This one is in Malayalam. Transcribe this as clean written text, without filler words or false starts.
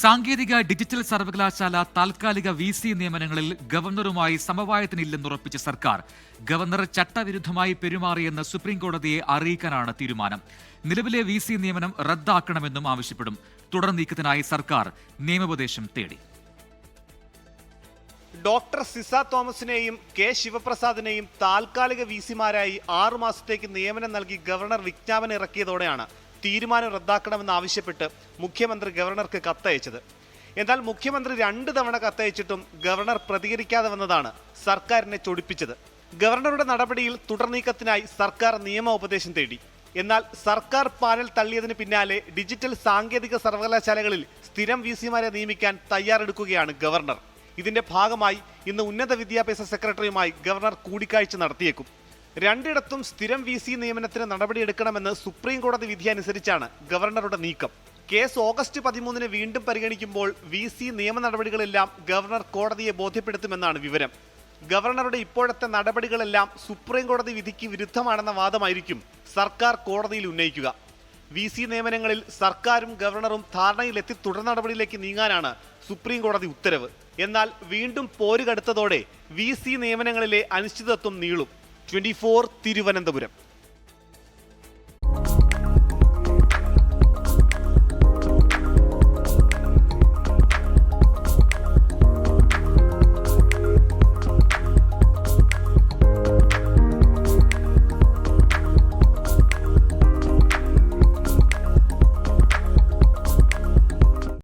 സാങ്കേതിക ഡിജിറ്റൽ സർവകലാശാല താൽക്കാലിക VC നിയമനങ്ങളിൽ ഗവർണറുമായി സമവായത്തിനില്ലെന്നുറപ്പിച്ച സർക്കാർ ഗവർണർ ചട്ടവിരുദ്ധമായി പെരുമാറിയെന്ന് സുപ്രീംകോടതിയെ അറിയിക്കാനാണ് തീരുമാനം. നിലവിലെ VC നിയമനം റദ്ദാക്കണമെന്നും ആവശ്യപ്പെടും. തുടർ നീക്കത്തിനായി സർക്കാർ നിയമോപദേശം തേടി. ഡോക്ടർ സിസ തോമസിനെയും കെ ശിവപ്രസാദിനെയും താൽക്കാലിക VC-മാരായി 6 മാസത്തേക്ക് നിയമനം നൽകി ഗവർണർ വിജ്ഞാപനം ഇറക്കിയതോടെയാണ് തീരുമാനം റദ്ദാക്കണമെന്നാവശ്യപ്പെട്ട് മുഖ്യമന്ത്രി ഗവർണർക്ക് കത്തയച്ചത്. എന്നാൽ മുഖ്യമന്ത്രി 2 തവണ കത്തയച്ചിട്ടും ഗവർണർ പ്രതികരിക്കാതെ വന്നതാണ് സർക്കാരിനെ ചൊടിപ്പിച്ചത്. ഗവർണറുടെ നടപടിയിൽ തുടർ നീക്കത്തിനായി സർക്കാർ നിയമോപദേശം തേടി. എന്നാൽ സർക്കാർ പാനൽ തള്ളിയതിന് പിന്നാലെ ഡിജിറ്റൽ സാങ്കേതിക സർവകലാശാലകളിൽ സ്ഥിരം VC-മാരെ നിയമിക്കാൻ തയ്യാറെടുക്കുകയാണ് ഗവർണർ. ഇതിന്റെ ഭാഗമായി ഇന്ന് ഉന്നത വിദ്യാഭ്യാസ സെക്രട്ടറിയുമായി ഗവർണർ കൂടിക്കാഴ്ച നടത്തിയേക്കും. 2 സ്ഥിരം VC നിയമനത്തിന് നടപടിയെടുക്കണമെന്ന് സുപ്രീം കോടതി വിധി അനുസരിച്ചാണ് ഗവർണറുടെ നീക്കം. കേസ് ഓഗസ്റ്റ് 13 വീണ്ടും പരിഗണിക്കുമ്പോൾ VC നിയമ നടപടികളെല്ലാം ഗവർണർ കോടതിയെ ബോധ്യപ്പെടുത്തുമെന്നാണ് വിവരം. ഗവർണറുടെ ഇപ്പോഴത്തെ നടപടികളെല്ലാം സുപ്രീം കോടതി വിധിക്ക് വിരുദ്ധമാണെന്ന വാദമായിരിക്കും സർക്കാർ കോടതിയിൽ ഉന്നയിക്കുക. VC നിയമനങ്ങളിൽ സർക്കാരും ഗവർണറും ധാരണയിലെത്തി തുടർ നടപടിയിലേക്ക് നീങ്ങാനാണ് സുപ്രീം കോടതി ഉത്തരവ്. എന്നാൽ വീണ്ടും പോരുകടുത്തതോടെ VC നിയമനങ്ങളിലെ അനിശ്ചിതത്വം നീളും. 24 തിരുവനന്തപുരം.